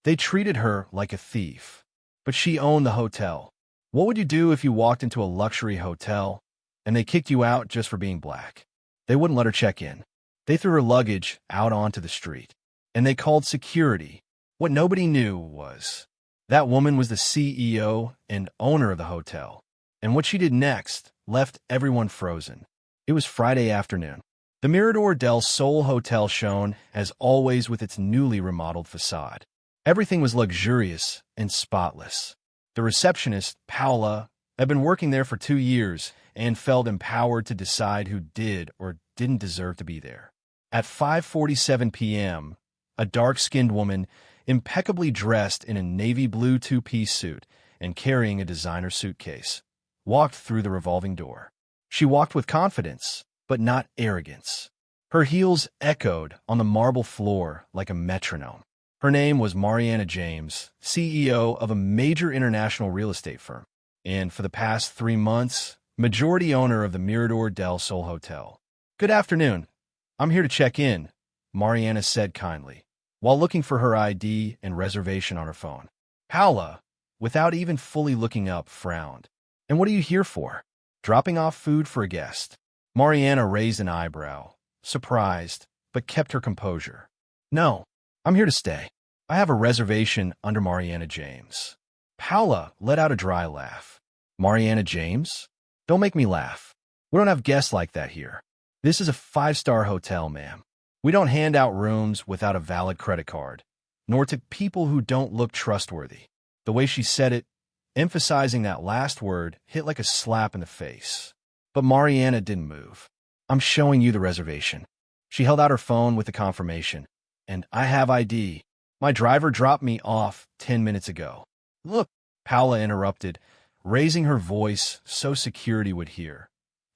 They treated her like a thief. But she owned the hotel. What would you do if you walked into a luxury hotel and they kicked you out just for being black? They wouldn't let her check in. They threw her luggage out onto the street. And they called security. What nobody knew was that woman was the CEO and owner of the hotel. And what she did next left everyone frozen. It was Friday afternoon. The Mirador del Sol Hotel shone, as always, with its newly remodeled facade. Everything was luxurious and spotless. The receptionist, Paula, had been working there for 2 years and felt empowered to decide who did or didn't deserve to be there. At 5:47 p.m., a dark-skinned woman, impeccably dressed in a navy blue two-piece suit and carrying a designer suitcase, walked through the revolving door. She walked with confidence, but not arrogance. Her heels echoed on the marble floor like a metronome. Her name was Mariana James, CEO of a major international real estate firm, and for the past 3 months, majority owner of the Mirador del Sol Hotel. "Good afternoon. I'm here to check in," Mariana said kindly, while looking for her ID and reservation on her phone. Paula, without even fully looking up, frowned. "And what are you here for? Dropping off food for a guest?" Mariana raised an eyebrow, surprised, but kept her composure. "No, I'm here to stay. I have a reservation under Mariana James." Paula let out a dry laugh. "Mariana James? Don't make me laugh. We don't have guests like that here. This is a 5-star hotel, ma'am. We don't hand out rooms without a valid credit card, nor to people who don't look trustworthy." The way she said it, emphasizing that last word, hit like a slap in the face. But Mariana didn't move. "I'm showing you the reservation." She held out her phone with the confirmation. "And I have ID. My driver dropped me off 10 minutes ago." "Look," Paula interrupted, raising her voice so security would hear.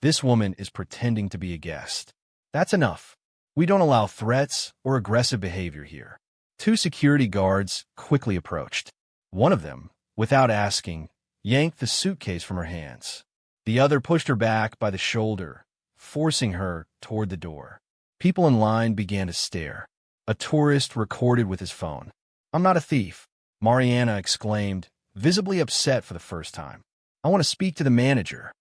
"This woman is pretending to be a guest. That's enough. We don't allow threats or aggressive behavior here." 2 security guards quickly approached. One of them, without asking, yanked the suitcase from her hands. The other pushed her back by the shoulder, forcing her toward the door. People in line began to stare. A tourist recorded with his phone. "I'm not a thief," Mariana exclaimed, visibly upset for the first time. "I want to speak to the manager."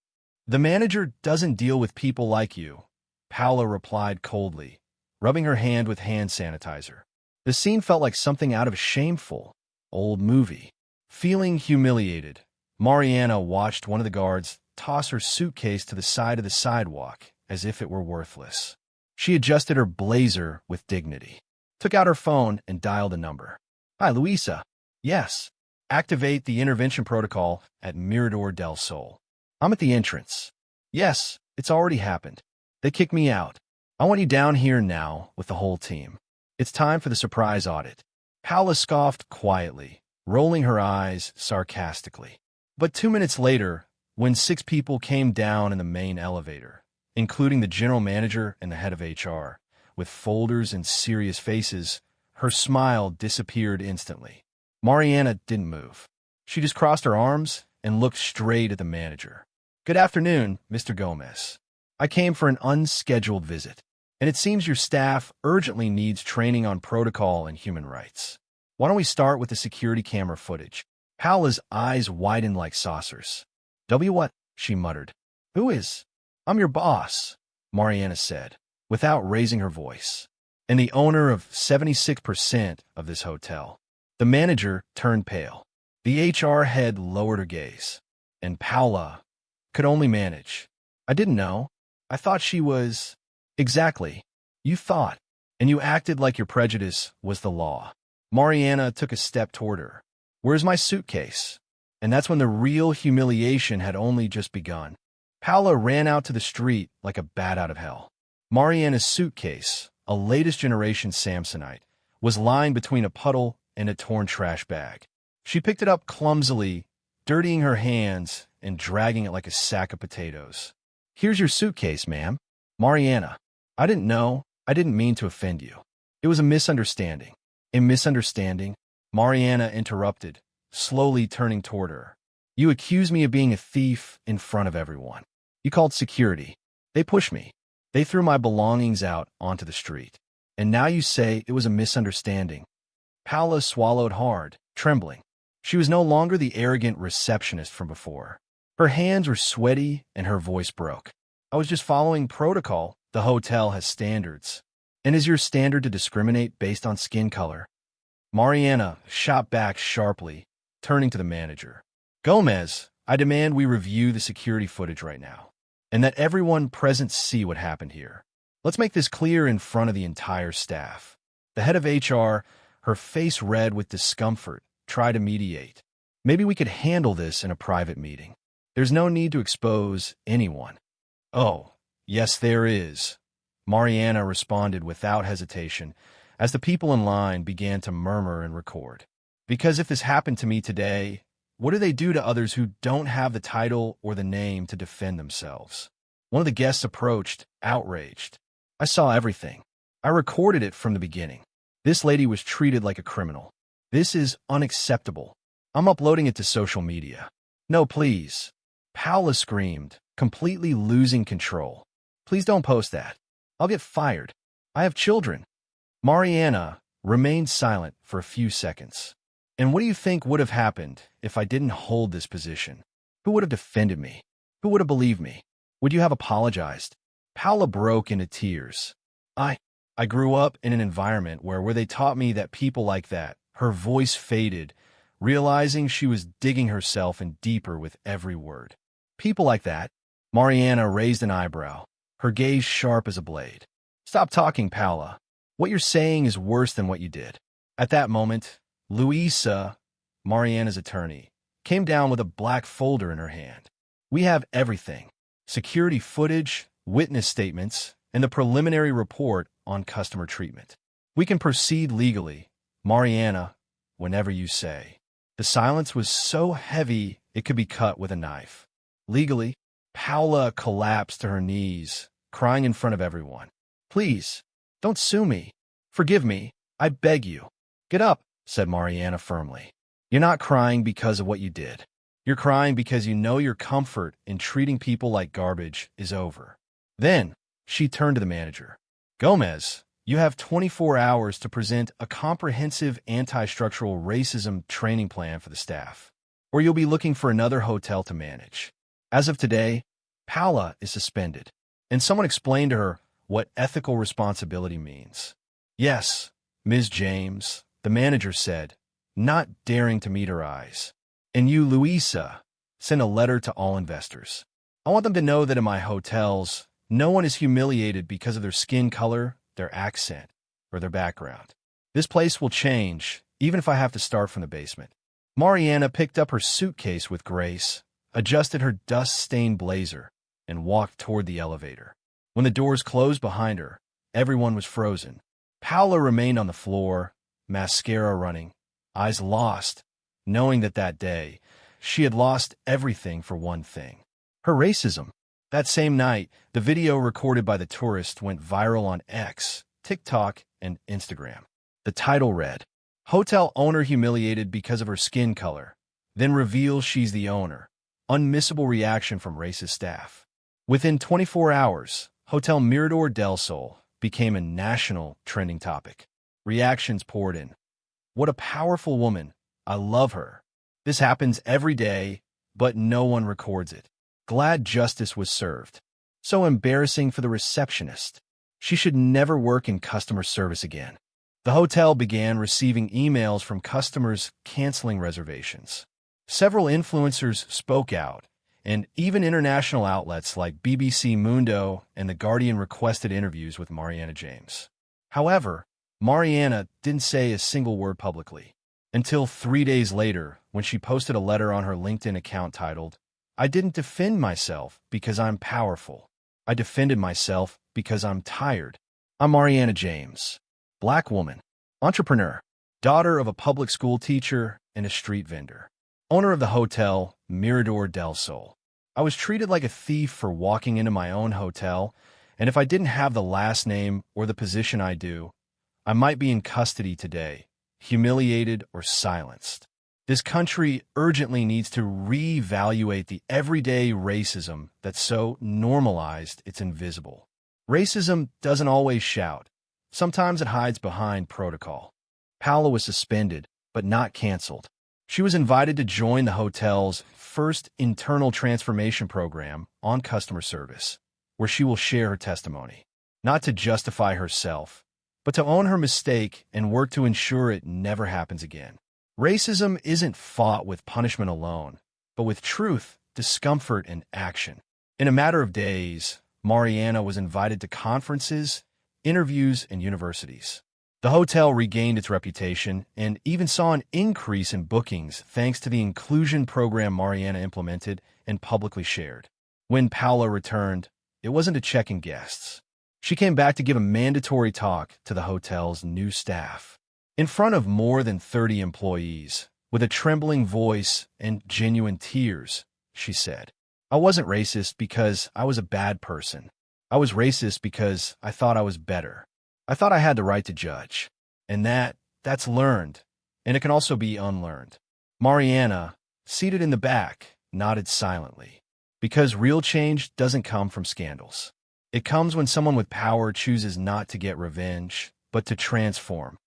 "The manager doesn't deal with people like you," Paula replied coldly, rubbing her hand with hand sanitizer. The scene felt like something out of a shameful, old movie. Feeling humiliated, Mariana watched one of the guards toss her suitcase to the side of the sidewalk as if it were worthless. She adjusted her blazer with dignity, took out her phone, and dialed a number. "Hi, Luisa." "Yes." "Activate the intervention protocol at Mirador del Sol." "I'm at the entrance." "Yes, it's already happened. They kicked me out. I want you down here now with the whole team. It's time for the surprise audit." Paula scoffed quietly, rolling her eyes sarcastically. But 2 minutes later, when 6 people came down in the main elevator, including the general manager and the head of HR, with folders and serious faces, her smile disappeared instantly. Mariana didn't move. She just crossed her arms and looked straight at the manager. "Good afternoon, Mr. Gomez. I came for an unscheduled visit, and it seems your staff urgently needs training on protocol and human rights. Why don't we start with the security camera footage?" Paula's eyes widened like saucers. What?" she muttered. "Who is?" "I'm your boss," Mariana said, without raising her voice, "and the owner of 76% of this hotel." The manager turned pale. The HR head lowered her gaze, and Paula could only manage. "I didn't know. I thought she was—" "Exactly. You thought, and you acted like your prejudice was the law." Mariana took a step toward her. "Where's my suitcase?" And that's when the real humiliation had only just begun. Paula ran out to the street like a bat out of hell. Mariana's suitcase, a latest generation Samsonite, was lying between a puddle and a torn trash bag. She picked it up clumsily, dirtying her hands and dragging it like a sack of potatoes. "Here's your suitcase, ma'am." "Mariana, I didn't know. I didn't mean to offend you. It was a misunderstanding." "A misunderstanding?" Mariana interrupted, slowly turning toward her. "You accused me of being a thief in front of everyone. You called security. They pushed me. They threw my belongings out onto the street. And now you say it was a misunderstanding. Paula swallowed hard, trembling. She was no longer the arrogant receptionist from before. Her hands were sweaty and her voice broke. I was just following protocol. The hotel has standards. And is your standard to discriminate based on skin color? Mariana shot back sharply, turning to the manager. Gomez, I demand we review the security footage right now, and that everyone present see what happened here. Let's make this clear in front of the entire staff. The head of HR, her face red with discomfort, tried to mediate. Maybe we could handle this in a private meeting. There's no need to expose anyone. Oh, yes there is. Mariana responded without hesitation as the people in line began to murmur and record. Because if this happened to me today, what do they do to others who don't have the title or the name to defend themselves? One of the guests approached, outraged. I saw everything. I recorded it from the beginning. This lady was treated like a criminal. This is unacceptable. I'm uploading it to social media. No, please. Paula screamed, completely losing control. Please don't post that. I'll get fired. I have children. Mariana remained silent for a few seconds. And what do you think would have happened if I didn't hold this position? Who would have defended me? Who would have believed me? Would you have apologized? Paula broke into tears. I grew up in an environment where they taught me that people like that. Her voice faded, realizing she was digging herself in deeper with every word. People like that. Mariana raised an eyebrow, her gaze sharp as a blade. Stop talking, Paula. What you're saying is worse than what you did. At that moment, Luisa, Mariana's attorney, came down with a black folder in her hand. We have everything. Security footage, witness statements, and the preliminary report on customer treatment. We can proceed legally, Mariana, whenever you say. The silence was so heavy it could be cut with a knife. Legally, Paula collapsed to her knees, crying in front of everyone. Please, don't sue me. Forgive me, I beg you. Get up, said Mariana firmly. You're not crying because of what you did. You're crying because you know your comfort in treating people like garbage is over. Then, she turned to the manager. Gomez, you have 24 hours to present a comprehensive anti-structural racism training plan for the staff, or you'll be looking for another hotel to manage. As of today, Paula is suspended, and someone explained to her what ethical responsibility means. Yes, Ms. James, the manager said, not daring to meet her eyes. And you, Luisa, send a letter to all investors. I want them to know that in my hotels, no one is humiliated because of their skin color, their accent, or their background. This place will change, even if I have to start from the basement. Mariana picked up her suitcase with grace, adjusted her dust-stained blazer, and walked toward the elevator. When the doors closed behind her, everyone was frozen. Paula remained on the floor, mascara running, eyes lost, knowing that day, she had lost everything for one thing. Her racism. That same night, the video recorded by the tourist went viral on X, TikTok, and Instagram. The title read, Hotel owner humiliated because of her skin color, then reveals she's the owner. Unmissable reaction from racist staff. Within 24 hours, Hotel Mirador del Sol became a national trending topic. Reactions poured in. What a powerful woman. I love her. This happens every day, but no one records it. Glad justice was served. So embarrassing for the receptionist. She should never work in customer service again. The hotel began receiving emails from customers canceling reservations. Several influencers spoke out, and even international outlets like BBC Mundo and The Guardian requested interviews with Mariana James. However, Mariana didn't say a single word publicly, until 3 days later when she posted a letter on her LinkedIn account titled, I didn't defend myself because I'm powerful. I defended myself because I'm tired. I'm Mariana James, black woman, entrepreneur, daughter of a public school teacher and a street vendor, owner of the hotel Mirador del Sol. I was treated like a thief for walking into my own hotel, and if I didn't have the last name or the position I do, I might be in custody today, humiliated or silenced. This country urgently needs to reevaluate the everyday racism that's so normalized it's invisible. Racism doesn't always shout. Sometimes it hides behind protocol. Paola was suspended, but not canceled. She was invited to join the hotel's first internal transformation program on customer service, where she will share her testimony, not to justify herself, but to own her mistake and work to ensure it never happens again. Racism isn't fought with punishment alone, but with truth, discomfort, and action. In a matter of days, Mariana was invited to conferences, interviews, and universities. The hotel regained its reputation and even saw an increase in bookings thanks to the inclusion program Mariana implemented and publicly shared. When Paola returned, it wasn't to check in guests. She came back to give a mandatory talk to the hotel's new staff. In front of more than 30 employees, with a trembling voice and genuine tears, she said, "I wasn't racist because I was a bad person. I was racist because I thought I was better. I thought I had the right to judge. And that's learned, and it can also be unlearned." Mariana, seated in the back, nodded silently. Because real change doesn't come from scandals. It comes when someone with power chooses not to get revenge, but to transform.